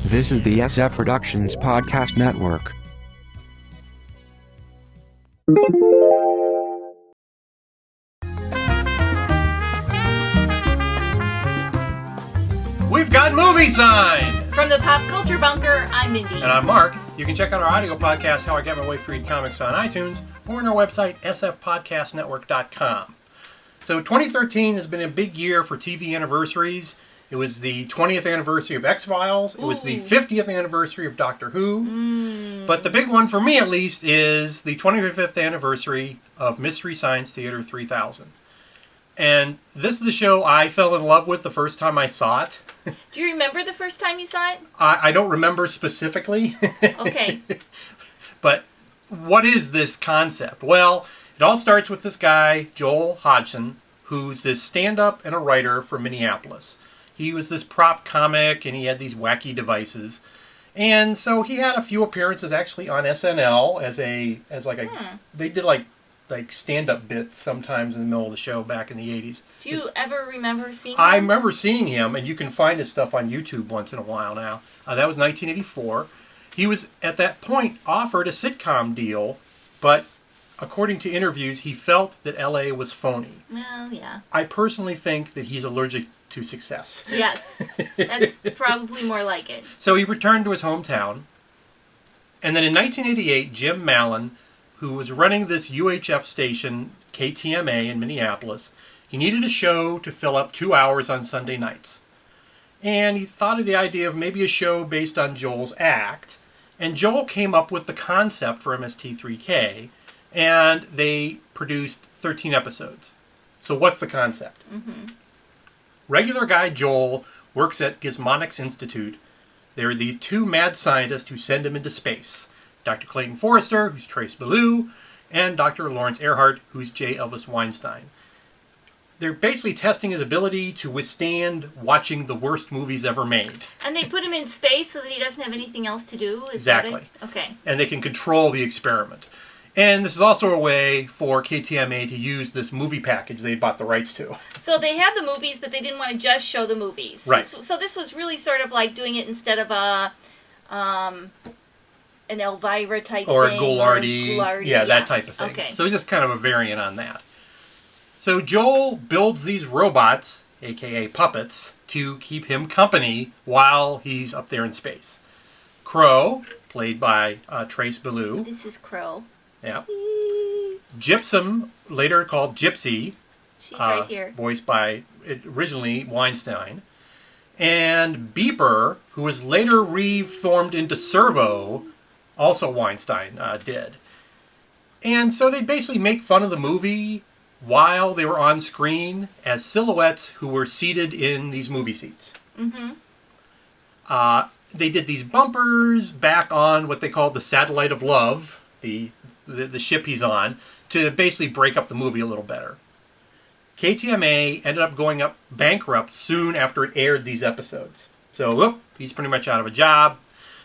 This is the SF Productions Podcast Network. We've got Movie Sign! From the Pop Culture Bunker, I'm Mindy. And I'm Mark. You can check out our audio podcast, How I Get My Wife to Read Comics, on iTunes or on our website, sfpodcastnetwork.com. So 2013 has been a big year for TV anniversaries. It was the 20th anniversary of X-Files. It was the 50th anniversary of Doctor Who. But the big one, for me at least, is the 25th anniversary of Mystery Science Theater 3000. And this is a show I fell in love with the first time I saw it. Do you remember the first time you saw it? I don't remember specifically. Okay. But what is this concept? Well, it all starts with this guy, Joel Hodgson, who's this stand-up and a writer from Minneapolis. He was this prop comic, and he had these wacky devices. And so he had a few appearances actually on SNL they did like stand-up bits sometimes in the middle of the show back in the 80s. Do you ever remember seeing him? I remember seeing him, and you can find his stuff on YouTube once in a while now. That was 1984. He was, at that point, offered a sitcom deal, but according to interviews, he felt that L.A. was phony. Well, yeah. I personally think that he's allergic to success. Yes. That's probably more like it. So he returned to his hometown, and then in 1988, Jim Mallon, who was running this UHF station, KTMA in Minneapolis, he needed a show to fill up 2 hours on Sunday nights. And he thought of the idea of maybe a show based on Joel's act, and Joel came up with the concept for MST3K, and they produced 13 episodes. So what's the concept? Regular guy Joel works at Gizmonics Institute. There are these two mad scientists who send him into space. Dr. Clayton Forrester, who's Trace Ballou, and Dr. Lawrence Earhart, who's J. Elvis Weinstein. They're basically testing his ability to withstand watching the worst movies ever made. And they put him in space so that he doesn't have anything else to do? Exactly. Okay. And they can control the experiment. And this is also a way for KTMA to use this movie package they bought the rights to. So they had the movies, but they didn't want to just show the movies. Right. So this was really sort of like doing it instead of an Elvira type or thing. Ghoulardi. Yeah, that type of thing. Okay. So just kind of a variant on that. So Joel builds these robots, a.k.a. puppets, to keep him company while he's up there in space. Crow, played by Trace Ballou. This is Crow. Yeah. Gypsum, later called Gypsy. She's right here. Voiced by, originally, Weinstein. And Beeper, who was later reformed into Servo, also Weinstein did. And so they basically make fun of the movie while they were on screen as silhouettes who were seated in these movie seats. They did these bumpers back on what they called the Satellite of Love, the ship he's on, to basically break up the movie a little better. KTMA ended up going up bankrupt soon after it aired these episodes. So, he's pretty much out of a job.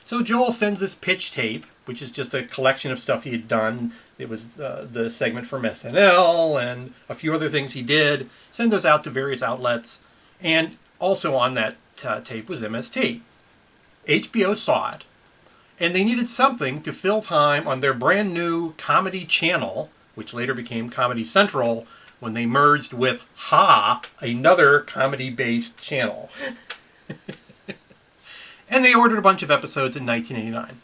So Joel sends this pitch tape, which is just a collection of stuff he had done. It was the segment from SNL and a few other things he did. Send those out to various outlets. And also on that tape was MST. HBO saw it. And they needed something to fill time on their brand new comedy channel, which later became Comedy Central, when they merged with Ha, another comedy-based channel. And they ordered a bunch of episodes in 1989.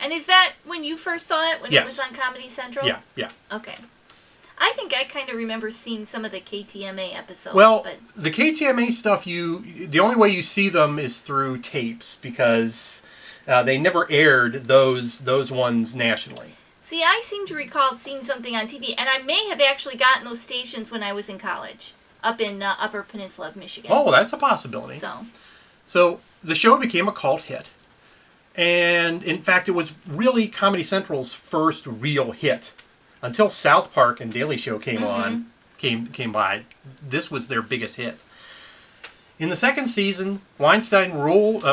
And is that when you first saw it, when Yes. it was on Comedy Central? Yeah. Okay. I think I kind of remember seeing some of the KTMA episodes. Well, but the KTMA stuff, the only way you see them is through tapes, because they never aired those ones nationally. see, I seem to recall seeing something on TV, and I may have actually gotten those stations when I was in college, up in Upper Peninsula of Michigan. Oh, that's a possibility. So the show became a cult hit. And, in fact, it was really Comedy Central's first real hit. Until South Park and Daily Show came by, this was their biggest hit. In the second season, Weinstein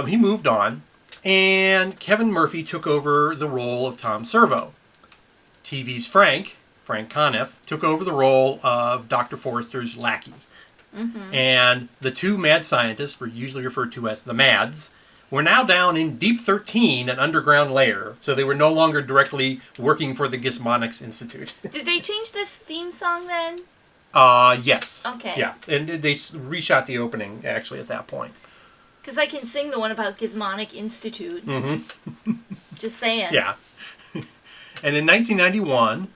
he moved on, and Kevin Murphy took over the role of Tom Servo. TV's Frank Conniff, took over the role of Dr. Forrester's lackey. And the two mad scientists were usually referred to as the Mads, were now down in Deep 13, an underground lair, so they were no longer directly working for the Gizmonics Institute. Did they change this theme song then? Yes. Okay. Yeah, and they reshot the opening, actually, at that point. Because I can sing the one about Gizmonic Institute. Mm-hmm. Just saying. Yeah. And in 1991,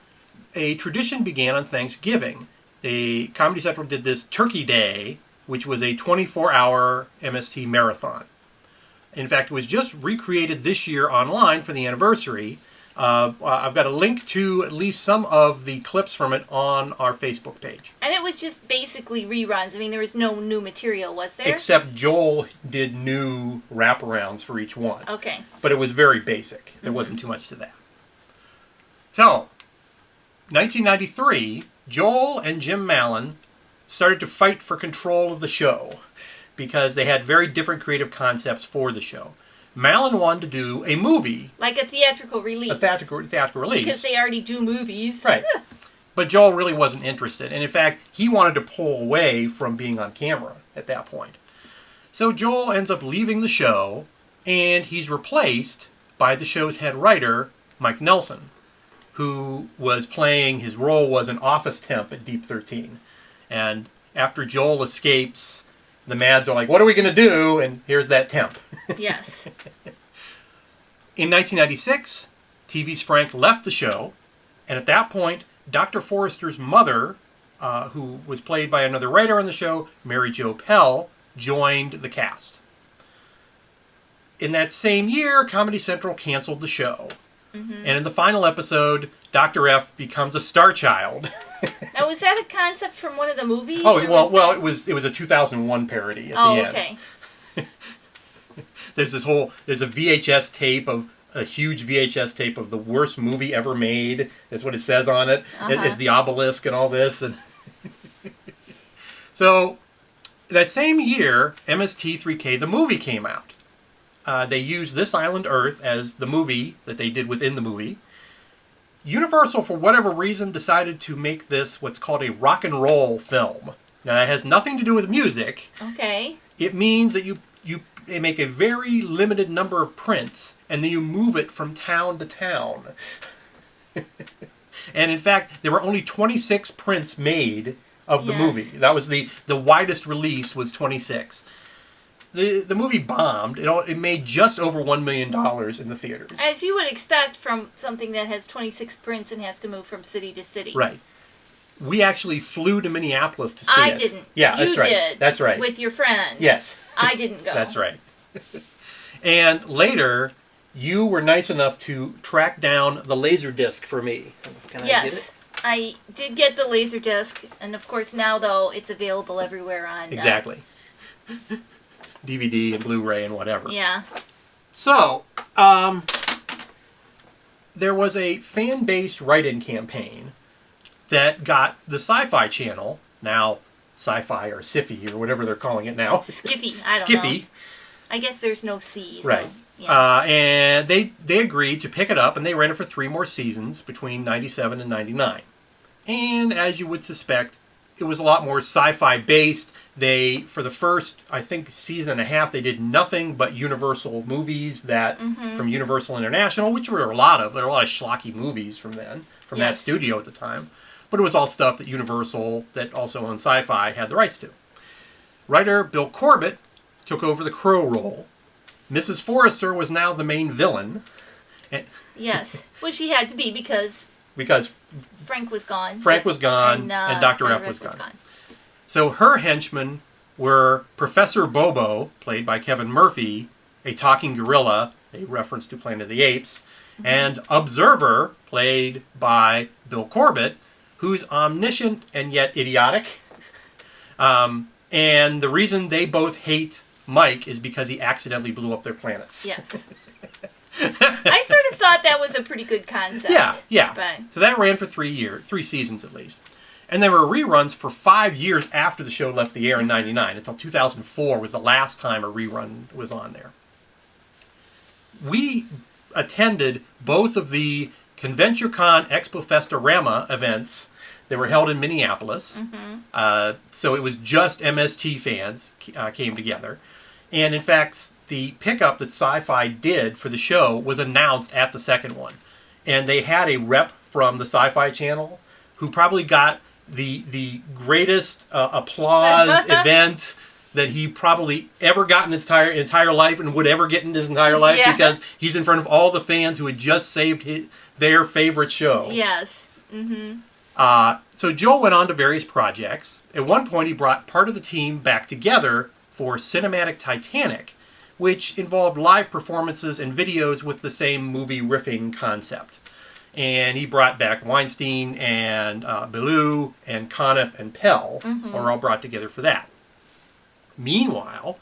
a tradition began on Thanksgiving. Comedy Central did this Turkey Day, which was a 24-hour MST marathon. In fact, it was just recreated this year online for the anniversary. I've got a link to at least some of the clips from it on our Facebook page. And it was just basically reruns. I mean, there was no new material, was there? Except Joel did new wraparounds for each one. Okay. But it was very basic. There wasn't too much to that. So, 1993, Joel and Jim Mallon started to fight for control of the show because they had very different creative concepts for the show. Mallon wanted to do a movie. Like a theatrical release. A theatrical release. Because they already do movies. Right. But Joel really wasn't interested. And in fact, he wanted to pull away from being on camera at that point. So Joel ends up leaving the show, and he's replaced by the show's head writer, Mike Nelson, who was playing, his role was an office temp at Deep 13. And after Joel escapes, the Mads are like, what are we going to do? And here's that temp. Yes. In 1996, TV's Frank left the show, and at that point, Dr. Forrester's mother, who was played by another writer on the show, Mary Jo Pell, joined the cast. In that same year, Comedy Central canceled the show. Mm-hmm. And in the final episode, Dr. F becomes a star child. Now, was that a concept from one of the movies? Oh, it was a 2001 parody at the end. Okay. There's a VHS tape a huge VHS tape of the worst movie ever made. That's what it says on it. It's the obelisk and all this. And so, that same year, MST3K, the movie, came out. They used This Island Earth as the movie that they did within the movie. Universal, for whatever reason, decided to make this what's called a rock and roll film. Now, it has nothing to do with music. Okay. It means that you make a very limited number of prints, and then you move it from town to town. And in fact, there were only 26 prints made of the movie. That was the widest release was 26. The movie bombed. It made just over $1 million in the theaters. As you would expect from something that has 26 prints and has to move from city to city. Right. We actually flew to Minneapolis to see it. I didn't. Yeah, that's right. You did. That's right. With your friend. Yes. I didn't go. That's right. And later, you were nice enough to track down the Laserdisc for me. Can I get it? I did get the Laserdisc, and of course now, though, it's available everywhere on... Exactly. DVD and Blu-ray and whatever. Yeah. So, there was a fan-based write-in campaign that got the Sci-Fi Channel, now Sci-Fi or Sci-Fi or whatever they're calling it now. Skiffy, I don't know. Skiffy. I guess there's no C. So, right. yeah. And they agreed to pick it up, and they ran it for 3 more seasons between 97 and 99. And as you would suspect, it was a lot more sci-fi based. For the first, I think, season and a half, they did nothing but Universal movies from Universal International, which were a lot of. There were a lot of schlocky movies from that studio at the time. But it was all stuff that Universal, that also owned Sci-Fi, had the rights to. Writer Bill Corbett took over the Crow role. Mrs. Forrester was now the main villain. Yes, which he had to be because Frank was gone. Frank was gone, and Dr. F was gone. So her henchmen were Professor Bobo, played by Kevin Murphy, a talking gorilla, a reference to Planet of the Apes, and Observer, played by Bill Corbett, who's omniscient and yet idiotic. And the reason they both hate Mike is because he accidentally blew up their planets. Yes. I sort of thought that was a pretty good concept. Yeah. But... So that ran for 3 seasons at least. And there were reruns for 5 years after the show left the air in 99, until 2004 was the last time a rerun was on there. We attended both of the ConventureCon Expo Festorama events that were held in Minneapolis. So it was just MST fans came together. And in fact, the pickup that Sci-Fi did for the show was announced at the second one. And they had a rep from the Sci-Fi Channel who probably got the greatest applause event that he probably ever got in his entire life and would ever get in his entire life, because he's in front of all the fans who had just saved their favorite show. Yes. Mm-hmm. So Joel went on to various projects. At one point, he brought part of the team back together for Cinematic Titanic, which involved live performances and videos with the same movie riffing concept. And he brought back Weinstein and Belew and Conniff and Pell, were all brought together for that. Meanwhile,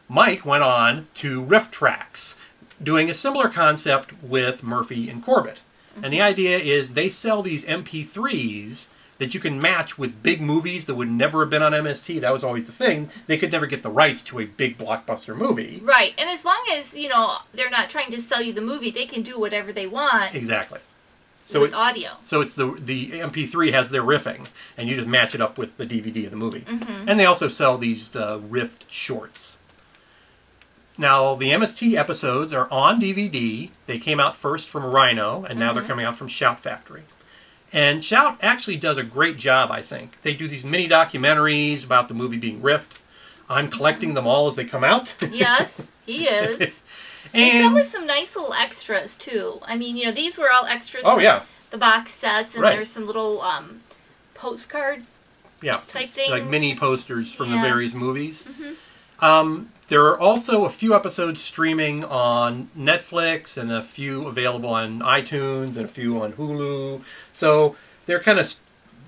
Mike went on to Riff Tracks, doing a similar concept with Murphy and Corbett. And the idea is they sell these MP3s that you can match with big movies that would never have been on MST. That was always the thing. They could never get the rights to a big blockbuster movie. Right. And as long as, they're not trying to sell you the movie, they can do whatever they want. Exactly. With audio. So it's the MP3 has their riffing, and you just match it up with the DVD of the movie. And they also sell these riffed shorts. Now, the MST episodes are on DVD. They came out first from Rhino, and now they're coming out from Shout Factory. And Shout actually does a great job, I think. They do these mini documentaries about the movie being riffed. I'm collecting them all as they come out. Yes, he is. And come with some nice little extras, too. I mean, these were all extras. Oh, yeah. The box sets, and there's some little postcard type things. Like mini posters from the various movies. There are also a few episodes streaming on Netflix, and a few available on iTunes, and a few on Hulu. So they're kind of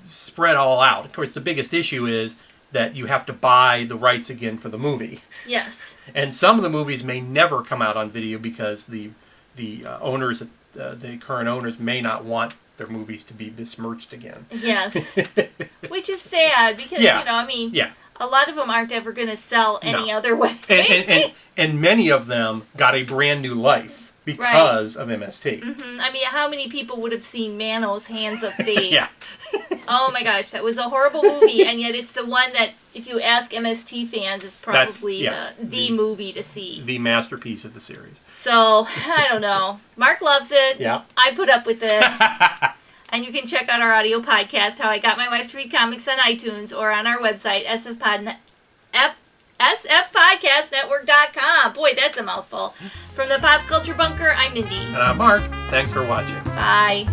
spread all out. Of course, the biggest issue is that you have to buy the rights again for the movie. Yes. And some of the movies may never come out on video because the owners, the current owners, may not want their movies to be besmirched again. Yes. Which is sad because, a lot of them aren't ever going to sell any other way. And many of them got a brand new life because of MST. I mean, how many people would have seen Manos Hands of Fate? Yeah. Oh my gosh, that was a horrible movie, and yet it's the one that, if you ask MST fans, is probably the movie to see. The masterpiece of the series. So, I don't know. Mark loves it. Yeah. I put up with it. And you can check out our audio podcast, How I Got My Wife to Read Comics, on iTunes, or on our website, sfpodcastnetwork.com. Boy, that's a mouthful. From the Pop Culture Bunker, I'm Mindy. And I'm Mark. Thanks for watching. Bye.